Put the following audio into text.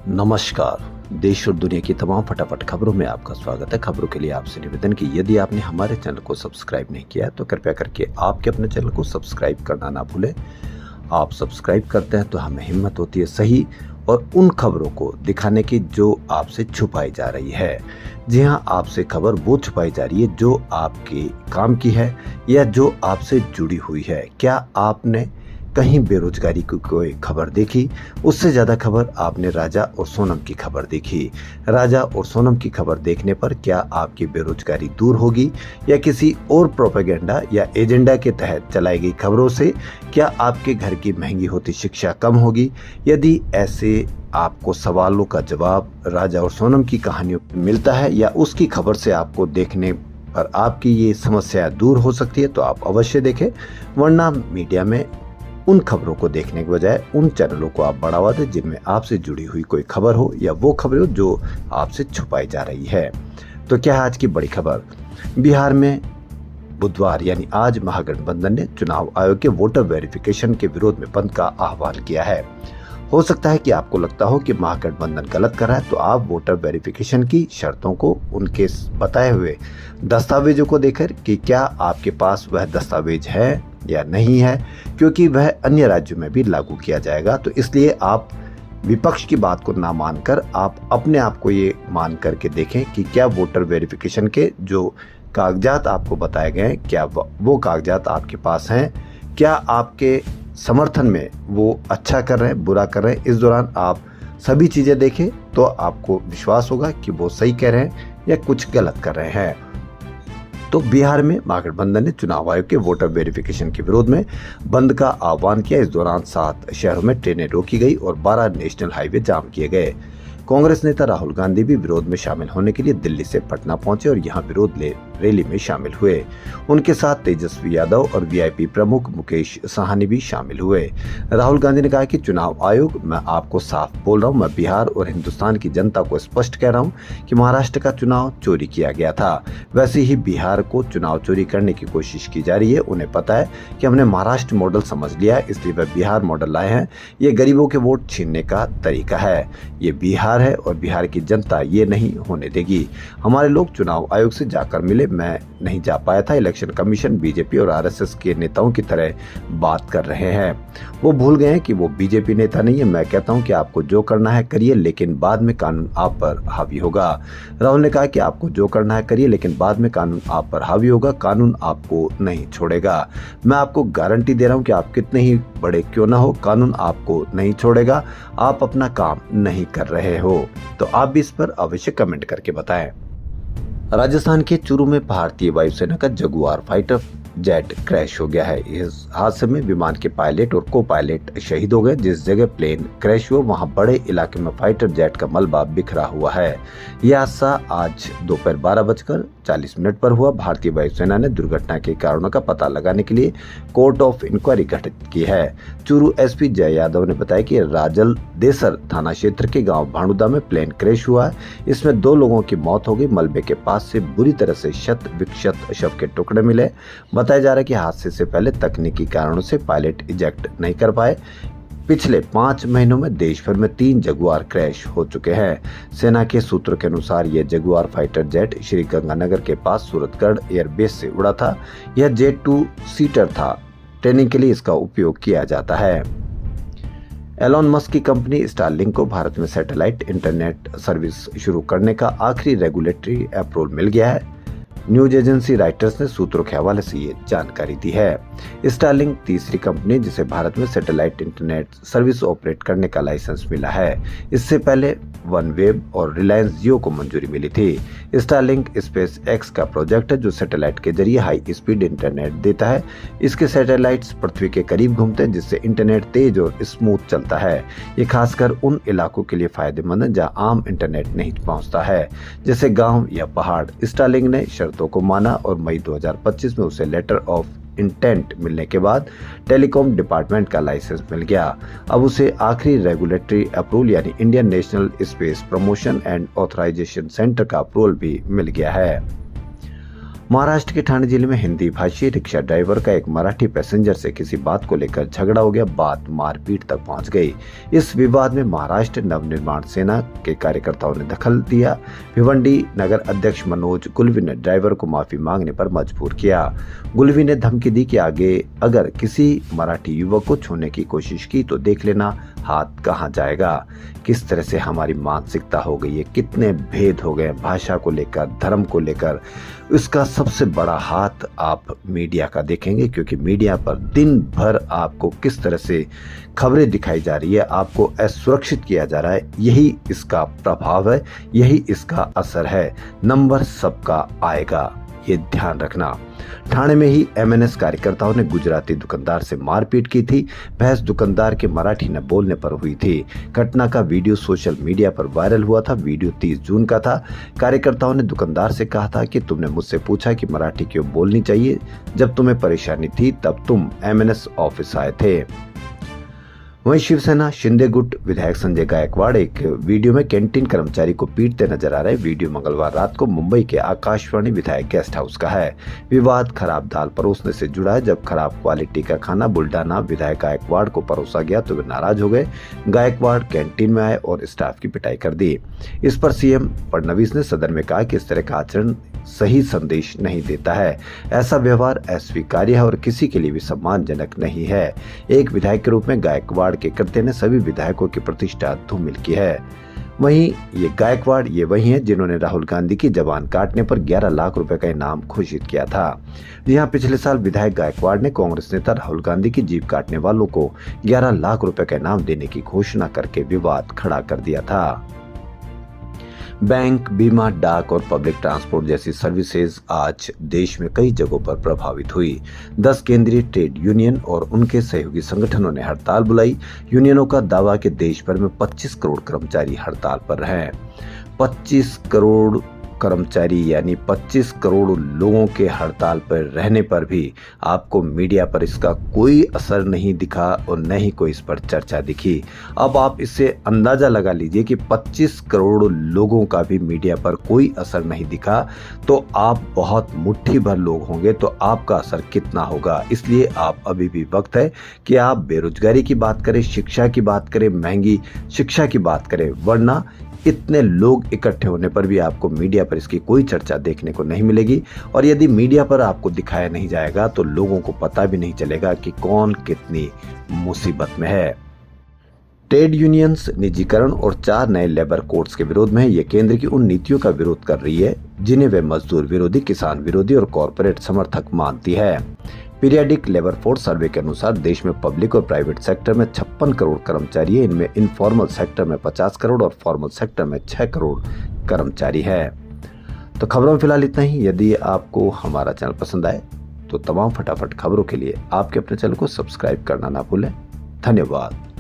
नमस्कार। देश और दुनिया की तमाम फटाफट खबरों में आपका स्वागत है। खबरों के लिए आपसे निवेदन कि यदि आपने हमारे चैनल को सब्सक्राइब नहीं किया तो कृपया करके आपके अपने चैनल को सब्सक्राइब करना ना भूलें। आप सब्सक्राइब करते हैं तो हमें हिम्मत होती है सही और उन खबरों को दिखाने की जो आपसे छुपाई जा रही है। जी हाँ, आपसे खबर वो छुपाई जा रही है जो आपके काम की है या जो आपसे जुड़ी हुई है। क्या आपने कहीं बेरोजगारी की कोई खबर देखी? उससे ज़्यादा खबर आपने राजा और सोनम की खबर देखी। राजा और सोनम की खबर देखने पर क्या आपकी बेरोजगारी दूर होगी या किसी और प्रोपेगेंडा या एजेंडा के तहत चलाई गई खबरों से क्या आपके घर की महंगी होती शिक्षा कम होगी? यदि ऐसे आपको सवालों का जवाब राजा और सोनम की कहानियों में मिलता है या उसकी खबर से आपको देखने पर आपकी ये समस्या दूर हो सकती है तो आप अवश्य देखें। वरना मीडिया में उन खबरों को देखने के बजाय उन चैनलों को आप बढ़ावा दें जिनमें आपसे जुड़ी हुई कोई खबर हो या वो खबर हो जो आपसे छुपाई जा रही है। तो क्या है आज की बड़ी खबर? बिहार में बुधवार यानी आज महागठबंधन ने चुनाव आयोग के वोटर वेरिफिकेशन के विरोध में बंद का आह्वान किया है। हो सकता है कि आपको लगता हो कि महागठबंधन गलत कर रहा है, तो आप वोटर वेरिफिकेशन की शर्तों को उनके बताए हुए दस्तावेजों को देखकर कि क्या आपके पास वह दस्तावेज है या नहीं है, क्योंकि वह अन्य राज्यों में भी लागू किया जाएगा। तो इसलिए आप विपक्ष की बात को ना मानकर आप अपने आप को ये मान करके देखें कि क्या वोटर वेरिफिकेशन के जो कागजात आपको बताए गए हैं क्या वो कागजात आपके पास हैं, क्या आपके समर्थन में वो अच्छा कर रहे हैं, बुरा कर रहे हैं। इस दौरान आप सभी चीजें देखें तो आपको विश्वास होगा कि वो सही कह रहे हैं या कुछ गलत कर रहे हैं। तो बिहार में महागठबंधन ने चुनाव आयोग के वोटर वेरिफिकेशन के विरोध में बंद का आह्वान किया। इस दौरान 7 शहरों में ट्रेनें रोकी गई और 12 नेशनल हाईवे जाम किए गए। कांग्रेस नेता राहुल गांधी भी विरोध में शामिल होने के लिए दिल्ली से पटना पहुंचे और यहां विरोध रैली में शामिल हुए। उनके साथ तेजस्वी यादव और वीआईपी प्रमुख मुकेश साहनी भी शामिल हुए। राहुल गांधी ने कहा कि चुनाव आयोग, मैं आपको साफ बोल रहा हूं, मैं बिहार और हिंदुस्तान की जनता को स्पष्ट कह रहा हूं कि महाराष्ट्र का चुनाव चोरी किया गया था, वैसे ही बिहार को चुनाव चोरी करने की कोशिश की जा रही है। उन्हें पता है कि हमने महाराष्ट्र मॉडल समझ लिया है, इसलिए वह बिहार मॉडल लाए हैं। ये गरीबों के वोट छीनने का तरीका है। ये बिहार है और बिहार की जनता ये नहीं होने देगी। हमारे लोग चुनाव आयोग से जाकर मिले, मैं नहीं जा पाया था। इलेक्शन कमीशन बीजेपी और आरएसएस के नेताओं की तरह बात कर रहे हैं। वो भूल गए हैं कि वो बीजेपी नेता नहीं है। मैं कहता हूं कि आपको जो करना है करिए, लेकिन बाद में कानून आप पर हावी होगा। राहुल ने कहा कि आपको जो करना है करिए, लेकिन बाद में कानून आप पर हावी होगा, कानून आपको नहीं छोड़ेगा। मैं आपको गारंटी दे रहा हूं कि आप कितने ही बड़े क्यों ना हो, कानून आपको नहीं छोड़ेगा। आप अपना काम नहीं कर रहे हो। तो आप भी इस पर अवश्य कमेंट करके बताएं। राजस्थान के चूरू में भारतीय वायुसेना का जगुआर फाइटर जेट क्रैश हो गया है। इस हादसे में विमान के पायलट और को पायलट शहीद हो गए। जिस जगह प्लेन क्रैश हुआ वहां बड़े इलाके में फाइटर जेट का मलबा बिखरा हुआ है। यह हादसा आज दोपहर 12:40 पर हुआ। भारतीय वायुसेना ने दुर्घटना के कारणों का पता लगाने के लिए कोर्ट ऑफ इंक्वायरी गठित की है। चूरू एसपी जय यादव ने बताया कि राजल देसर थाना क्षेत्र के गांव भाणुदा में प्लेन क्रैश हुआ है। इसमें 2 लोगों की मौत हो गई। मलबे के पास से बुरी तरह से शत विक्षत शव के टुकड़े मिले। बताया जा रहा है कि हादसे से पहले तकनीकी कारणों से पायलट इजेक्ट नहीं कर पाए। पिछले 5 महीनों में देश भर में 3 जगुआर क्रैश हो चुके हैं। सेना के सूत्रों के अनुसार यह Jaguar fighter jet Shri Ganganagar के पास सूरतगढ़ एयरबेस से उड़ा था। यह जेट 2 सीटर था। ट्रेनिंग के लिए इसका उपयोग किया जाता है। एलोन मस्क की कंपनी स्टारलिंक को भारत में सैटेलाइट इंटरनेट सर्विस शुरू करने का आखिरी रेगुलेटरी अप्रूवल मिल गया है। न्यूज एजेंसी राइटर्स ने सूत्रों के हवाले से ये जानकारी दी है। स्टारलिंक तीसरी कंपनी जिसे भारत में सैटेलाइट इंटरनेट सर्विस ऑपरेट करने का लाइसेंस मिला है। इससे पहले वनवेब और रिलायंस जियो को मंजूरी मिली थी। स्टारलिंक स्पेस एक्स का प्रोजेक्ट है जो सैटेलाइट के जरिए हाई स्पीड इंटरनेट देता है। इसके सैटेलाइट्स पृथ्वी के करीब घूमते हैं जिससे इंटरनेट तेज और स्मूथ चलता है। ये खासकर उन इलाकों के लिए फायदेमंद है जहाँ आम इंटरनेट नहीं पहुँचता है, जैसे गाँव या पहाड़। स्टारलिंक ने शर्तों को माना और मई 2025 में उसे लेटर ऑफ इंटेंट मिलने के बाद टेलीकॉम डिपार्टमेंट का लाइसेंस मिल गया। अब उसे आखिरी रेगुलेटरी अप्रूवल यानी Indian National Space Promotion and Authorisation Centre का अप्रूवल भी मिल गया है। महाराष्ट्र के ठाणे जिले में हिंदी भाषी रिक्शा ड्राइवर का एक मराठी पैसेंजर से किसी बात को लेकर झगड़ा हो गया। बात मारपीट तक पहुंच गई। इस विवाद में महाराष्ट्र नवनिर्माण सेना के कार्यकर्ताओं ने दखल दिया। भिवंडी नगर अध्यक्ष मनोज गुलवी ने ड्राइवर को माफी मांगने पर मजबूर किया। गुलवी ने धमकी दी कि आगे अगर किसी मराठी युवक को छूने की कोशिश की तो देख लेना हाथ कहां जाएगा। किस तरह से हमारी मानसिकता हो गई है, कितने भेद हो गए भाषा को लेकर, धर्म को लेकर। इसका सबसे बड़ा हाथ आप मीडिया का देखेंगे, क्योंकि मीडिया पर दिन भर आपको किस तरह से खबरें दिखाई जा रही है, आपको असुरक्षित किया जा रहा है। यही इसका प्रभाव है, यही इसका असर है। नंबर सबका आएगा, ये ध्यान रखना। ठाणे में ही एमएनएस कार्यकर्ताओं ने गुजराती दुकानदार से मारपीट की थी। बहस दुकानदार के मराठी न बोलने पर हुई थी। घटना का वीडियो सोशल मीडिया पर वायरल हुआ था। वीडियो 30 जून का था। कार्यकर्ताओं ने दुकानदार से कहा था कि तुमने मुझसे पूछा कि मराठी क्यों बोलनी चाहिए, जब तुम्हें परेशानी थी तब तुम एमएनएस ऑफिस आए थे। वहीं शिवसेना शिंदे गुट विधायक संजय गायकवाड़ एक वीडियो में कैंटीन कर्मचारी को पीटते नजर आ रहे। वीडियो मंगलवार रात को मुंबई के आकाशवाणी विधायक गेस्ट हाउस का है। विवाद खराब दाल परोसने से जुड़ा है। जब खराब क्वालिटी का खाना बुल्डाना विधायक गायकवाड़ को परोसा गया तो वे नाराज हो गए। गायकवाड़ कैंटीन में आए और स्टाफ की पिटाई कर दी। इस पर सीएम फडणवीस ने सदन में कहा कि इस तरह का आचरण सही संदेश नहीं देता है। ऐसा व्यवहार अस्वीकार्य है और किसी के लिए भी सम्मानजनक नहीं है। एक विधायक के रूप में गायकवाड़ के कृत्य ने सभी विधायकों की प्रतिष्ठा धूमिल की है। वहीं ये गायकवाड़ ये वही हैं जिन्होंने राहुल गांधी की जबान काटने पर 11 लाख रुपए का इनाम घोषित किया था। जी हां, पिछले साल विधायक गायकवाड़ ने कांग्रेस नेता राहुल गांधी की जीभ काटने वालों को 11 लाख रुपए का इनाम देने की घोषणा करके विवाद खड़ा कर दिया था। बैंक, बीमा, डाक और पब्लिक ट्रांसपोर्ट जैसी सर्विसेज आज देश में कई जगहों पर प्रभावित हुई। 10 केंद्रीय ट्रेड यूनियन और उनके सहयोगी संगठनों ने हड़ताल बुलाई। यूनियनों का दावा कि देश भर में 25 करोड़ कर्मचारी हड़ताल पर हैं। 25 करोड़ कर्मचारी यानी 25 करोड़ लोगों के हड़ताल पर रहने पर भी आपको मीडिया पर इसका कोई असर नहीं दिखा और न ही कोई इस पर चर्चा दिखी। अब आप इससे अंदाजा लगा लीजिए कि 25 करोड़ लोगों का भी मीडिया पर कोई असर नहीं दिखा तो आप बहुत मुट्ठी भर लोग होंगे तो आपका असर कितना होगा। इसलिए आप अभी भी वक्त है कि आप बेरोजगारी की बात करें, शिक्षा की बात करें, महंगी शिक्षा की बात करें, वरना इतने लोग इकट्ठे होने पर भी आपको मीडिया पर इसकी कोई चर्चा देखने को नहीं मिलेगी। और यदि मीडिया पर आपको दिखाया नहीं जाएगा तो लोगों को पता भी नहीं चलेगा कि कौन कितनी मुसीबत में है। ट्रेड यूनियंस निजीकरण और 4 नए लेबर कोड्स के विरोध में ये केंद्र की उन नीतियों का विरोध कर रही है जिन्हें वे मजदूर विरोधी, किसान विरोधी और कॉरपोरेट समर्थक मानती है। पीरियडिक लेबर फोर्स सर्वे के अनुसार देश में पब्लिक और प्राइवेट सेक्टर में 56 करोड़ कर्मचारी है। इनमें इनफॉर्मल सेक्टर में 50 करोड़ और फॉर्मल सेक्टर में 6 करोड़ कर्मचारी है। तो खबरों में फिलहाल इतना ही। यदि आपको हमारा चैनल पसंद आए तो तमाम फटाफट खबरों के लिए आपके अपने चैनल को सब्सक्राइब करना ना भूलें। धन्यवाद।